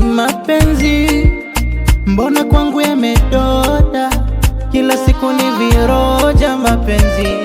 Mapenzi, mbona kwangu yamedoda, kila siku ni viroja mapenzi.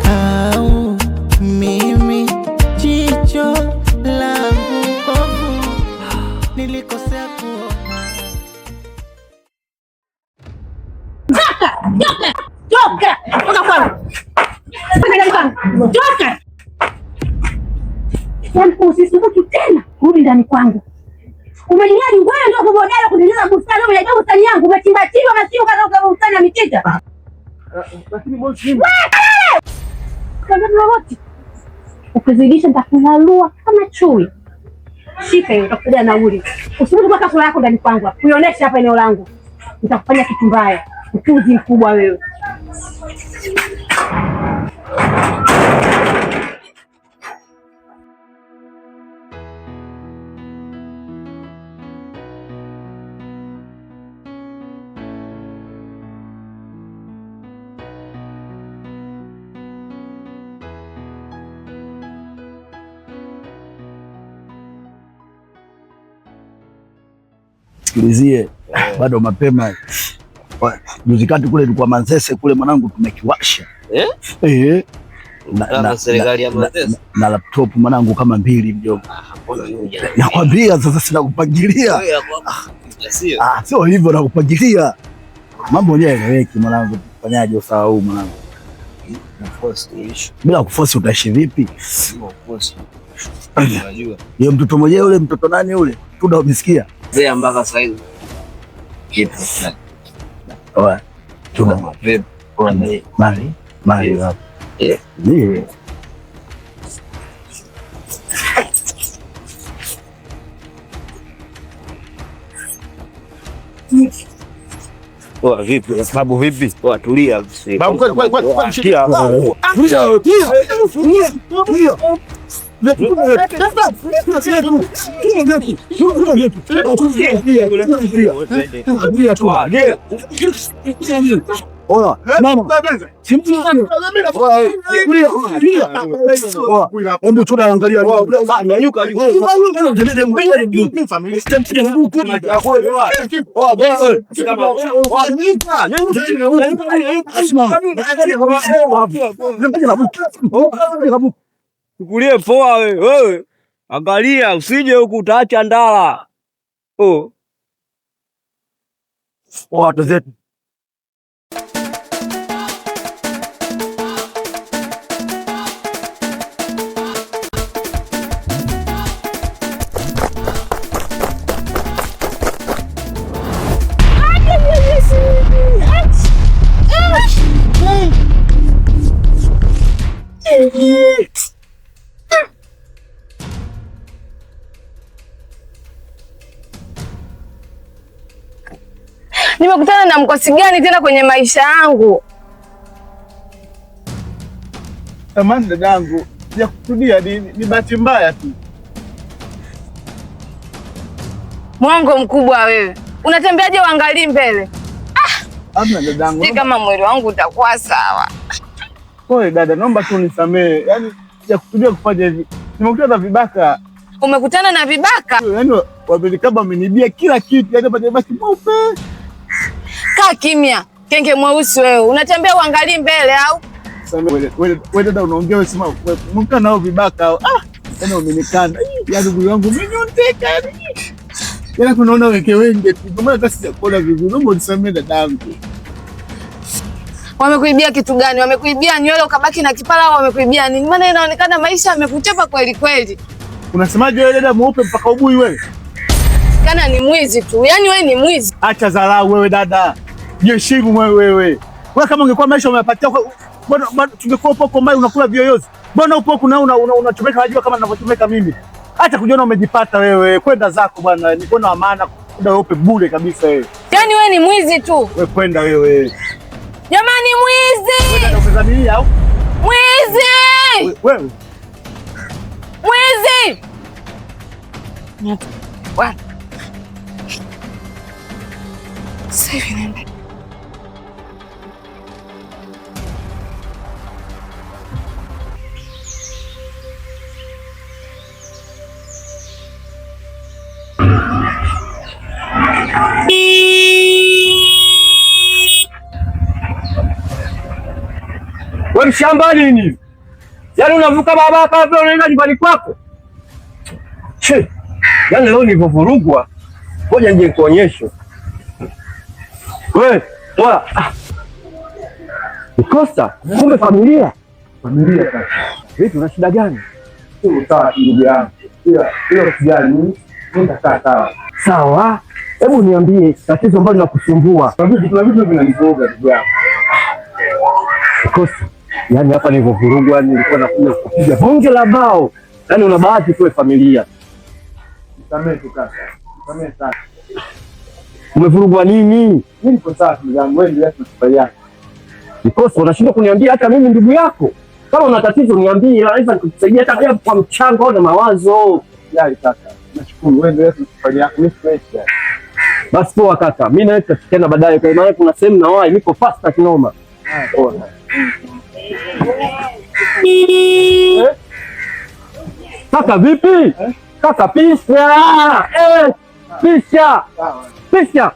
Au mimi jicho langu bovu, nilikosea kuona. Toka usisubutu tena, rudi ndani kwangu. Umejinadi wewe ndio kubodala kutengeneza bustani, unajua bustani yangu umechimba chimba masio kama bustani ya mitita. Lakini bosi wote ukizidisha nitakulalua kama chui. Shika hiyo utakuja nauli. Usibutu kwa sura yako ndani kwangu. Kuionyesha hapa eneo langu. Nitakufanya kitu mbaya. Mpuzi mkubwa wewe. Sikilizie, bado mapema. Juzi kati kule tulikuwa Manzese kule mwanangu tumekiwasha. Na laptop mwanangu kama 2 mjomba. Nakwambia sasa sina kupangilia. Sio hivyo na kupangilia. Mambo yenyewe yeleweki mwanangu, fanyaje usawa huu mwanangu? Bila kuforce utaishi vipi? Unajua. Yule mtoto mwenyewe yule mtoto nani yule? Tuda umesikia? Zea mpaka sasa hivi. Kitu. Oa. Tuda vipi? Mali hapo. Ndio. Poa vipi? Sababu vipi? Poa tulia. Babu kwa shikia. Oya, mama. Hebu tunaangalia. Chukulie poa wewe. Angalia usije huku utaacha ndala. Watu zetu. Nimekutana na mkosi gani tena kwenye maisha yangu? Tamani dadangu, ya kutulia ni bahati mbaya tu. Mwongo mkubwa wewe. Unatembeaje uangalii mbele? Hamna dadangu. Si kama mwili wangu utakuwa sawa. Pole dada, naomba tu nisamee. Yaani ya kutulia kufanya hivi. Nimekutana na vibaka. Umekutana na vibaka? Yaani wamenikaba wamenibia kila kitu. Yaani pale basi mweupe. Kaa kimya. Kenge mweusi wewe. Unatembea uangalii mbele au? Wewe dada unaongea wewe sema mkana nao vibaka. Yaani wamenikanda. Yaani mwili wangu umenyondeka yaani. Yaani tunaona weke wenge tu. Mbona hata sijakuona vizuri. Naomba unisamee dadangu. Wamekuibia kitu gani? Wamekuibia nywele ukabaki na kipara au wamekuibia nini? Maana inaonekana maisha yamekuchapa kweli kweli. Unasemaje wewe dada mweupe mpaka ubui wewe? Kana ni mwizi tu. Yaani wewe ni mwizi. Acha dharau wewe dada. Jiheshimu wewe. Wewe kama ungekuwa maisha umeyapatia bwana tungekuwa huko mbali unakula vioyozi. Mbona upo huko na unachomeka najua kama ninavyochomeka mimi. Acha kujiona umejipata wewe. Kwenda zako bwana. Niko maana muda weupe bure kabisa wewe. Yaani wewe ni mwizi tu. Wewe kwenda wewe. Jamani mwizi! Wewe ndio unazania au? Mwizi! Wewe. Mwizi! Bwana. Sasa nenda. Wewe mshamba nini? Yaani unavuka barabara kama vile unaenda nyumbani kwako. Che. Yaani leo nilipovurugwa. Ngoja nje nikuonyeshe. Wewe, toa. Nikosa, kumbe familia. Familia kaka. Vipi una shida gani? Sio sawa ndugu yangu. Hiyo sijali mimi. Nitakaa sawa. Sawa. Hebu niambie tatizo ambalo linakusumbua. Kuna vitu vinanivuruga ndugu yangu. Nikosa. Yaani hapa nilipovurugwa nilikuwa nakuja kupiga bonge la bao. Yaani una bahati tu familia. Nisamehe tu kaka. Nisamehe sana. Umevurugwa nini? Mimi niko sawa ndugu yangu. Wewe ndio unafanya. Nikosa, unashindwa kuniambia hata mimi ndugu yako. Kama una tatizo niambie, naweza kukusaidia hata kwa mchango au na mawazo. Jali kaka. Nashukuru wewe ndio unafanya. Mimi fresh. Basi poa kaka. Mimi nawe tutafikana baadaye kwa maana kuna sehemu na wapi niko fast kinoma. Poa. Kaka vipi? Kaka pisha. Pisha. Pisha.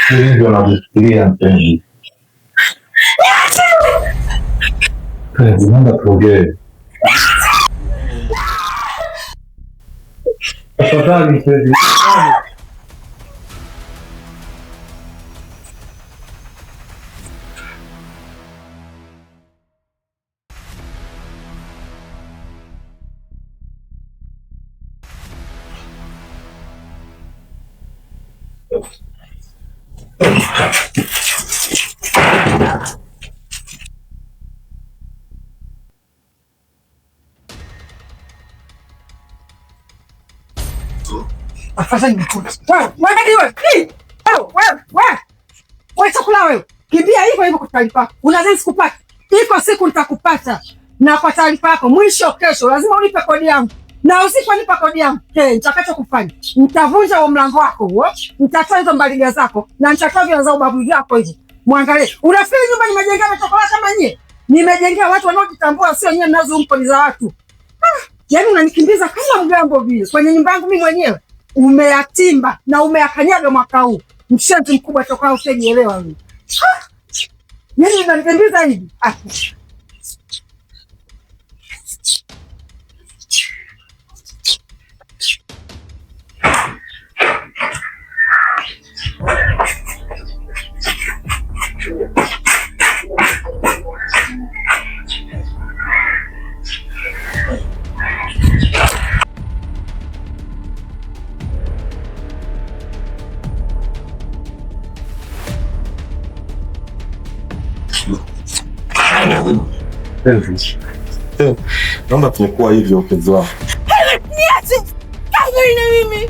Hivyo nakufikiria mpenzi. Nenda tuongee. Tafadhali mpenzi. Wewe chakula wewe. Kimbia hivyo hivyo kwa taarifa yako. Unadhani sikupata? Iko siku nitakupata. Na kwa taarifa yako mwisho kesho lazima unipe kodi yangu. Na usiponipa kodi yangu, nitakacho kufanya. Nitavunja huo mlango wako huo. Nitatoa hizo mbaliga zako na nitatoa vile za ubavu yako hivi. Muangalie. Unafikiri nyumba nimejenga na chokoleti kama nyie? Nimejengea watu wanaojitambua, sio nyinyi mnazompoliza watu. Yaani unanikimbiza kama mgambo vile. Kwenye nyumba yangu mimi mwenyewe umeyatimba na umeyakanyaga mwaka huu. Mshenzi mkubwa toka usijielewa wewe. Yaani unanikimbiza hivi. Naomba tumekuwa hivyo upenzi wangu. Niache. Kama mimi.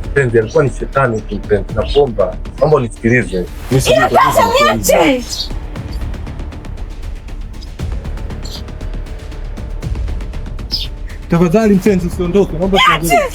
Mpenzi alikuwa ni shetani tu mpenzi. Nakuomba, naomba unisikilize. Mimi sijui kwa nini. Niache. Tafadhali mpenzi usiondoke. Naomba tuendelee.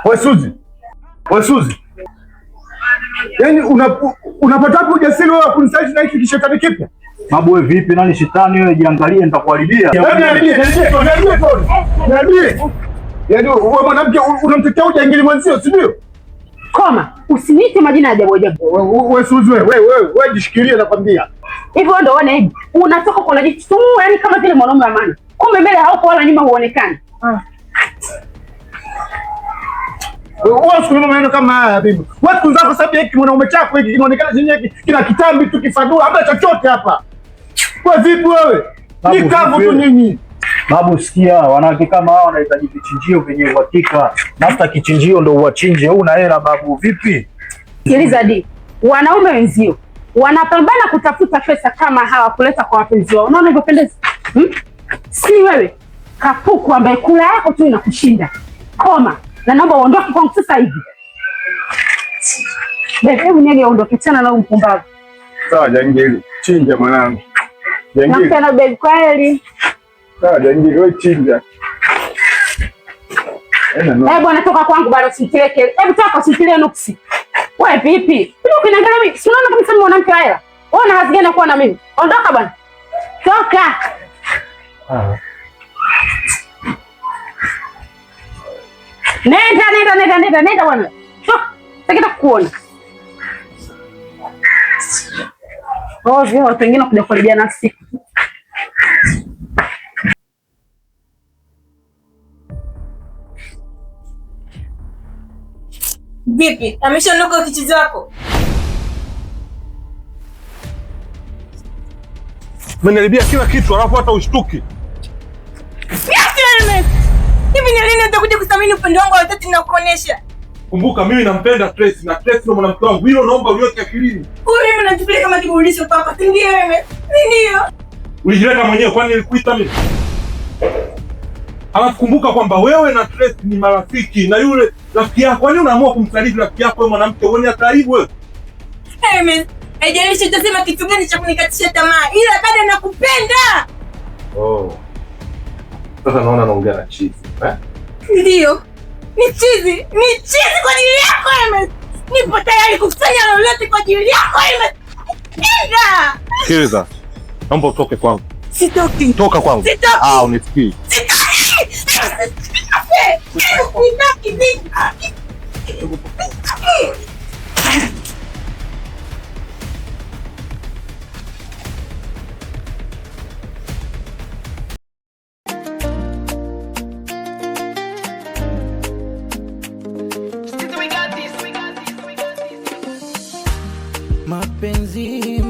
Wewe Suzi. Wewe Suzi. Yaani unapata hapo ujasiri wewe kunisaidia na hiki kishetani kipya? Babu wewe vipi? Nani shetani wewe? Jiangalie nitakuharibia. Niambie. Yaani wewe mwanamke unamtetea ujangili mwenzio, si ndio? Koma, usiniite majina ya ajabu ajabu. Wewe Suzi wewe jishikilie nakwambia. Hivyo ndio uone hivi. Unatoka kwa najitu, yani kama vile mwanaume wa maana. Kumbe mbele hauko wala nyuma huonekani. Wewe usikununa maneno kama haya bibi. Wewe kunza kwa sababu hiki mwanaume chako hiki kinaonekana chenye kina kitambi tu kifadua, hamna chochote hapa. Wewe vipi wewe? Ni kavu tu nyinyi. Babu sikia, wanawake kama hao wanahitaji kichinjio venye uhakika. Hata kichinjio ndio uwachinje. Una hela babu vipi? Sikiliza di. Wanaume wenzio wanapambana kutafuta pesa kama hawa kuleta kwa wapenzi wao. Unaona inavyopendeza? Si wewe. Kapuku ambaye kula yako tu inakushinda. Koma. Na naomba uondoke kwangu sasa hivi. Hebu niende uondoke tena na mpumbavu. Sawa Jangili, chinja mwanangu. Jangili. Nakupenda baby kweli. Sawa Jangili, wewe chinja. Bwana toka kwangu bado usitileke. Hebu toka usitilie nuksi. Wewe vipi? Wewe ukiniangalia mimi, si unaona kama sema mwanamke hela? Wewe una hazi gani kuwa na mimi? Ondoka bwana. Toka. Nenda bwana. Sitaki kukuona. Ovyo, watu wengine kuja kuharibia nafsi. Vipi? Ameshaondoka kichizi wako? Umeniharibia kila kitu alafu hata ushtuki. Hivi ni lini utakuja kuthamini upendo wangu wa dhati na kuonesha? Kumbuka mimi nampenda Tracy na Tracy ndio mwanamke wangu. Hilo naomba uliweke akilini. Wewe unachukulia kama kiburudisho papa. Ndio wewe. Ndio. Ulijileta mwenyewe kwani nilikuita mimi? Alafu kumbuka kwamba wewe na Tracy ni marafiki na yule rafiki yako. Kwani unaamua kumsaliti rafiki yako wewe mwanamke uone karibu wewe? Amen. Haijalishi utasema kitu gani cha kunikatisha tamaa. Ila bado nakupenda. Oh. Sasa naona naongea na chizi. Ndio. Ni chizi kwa ajili yako Amen. Nipo tayari kufanya lolote kwa ajili yako Amen. Nenda. Sikiliza. Naomba utoke kwangu. Sitoki. Toka kwangu. Sitoki. Unisikii.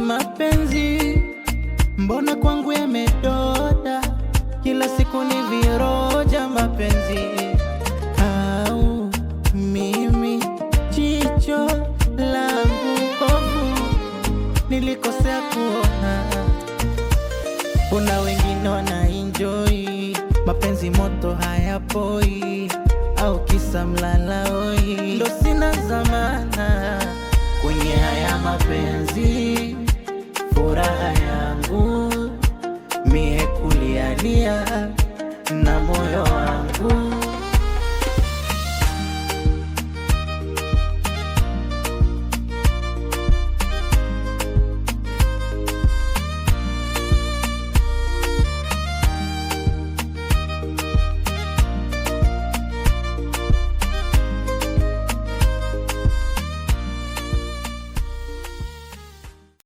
Mapenzi, mbona kwangu yamedoda, kila siku ni viroja mapenzi, au mimi jicho nakosa mlalahoi, ndo sina zamana kwenye haya mapenzi. Furaha yangu mie kulialia na moyo wangu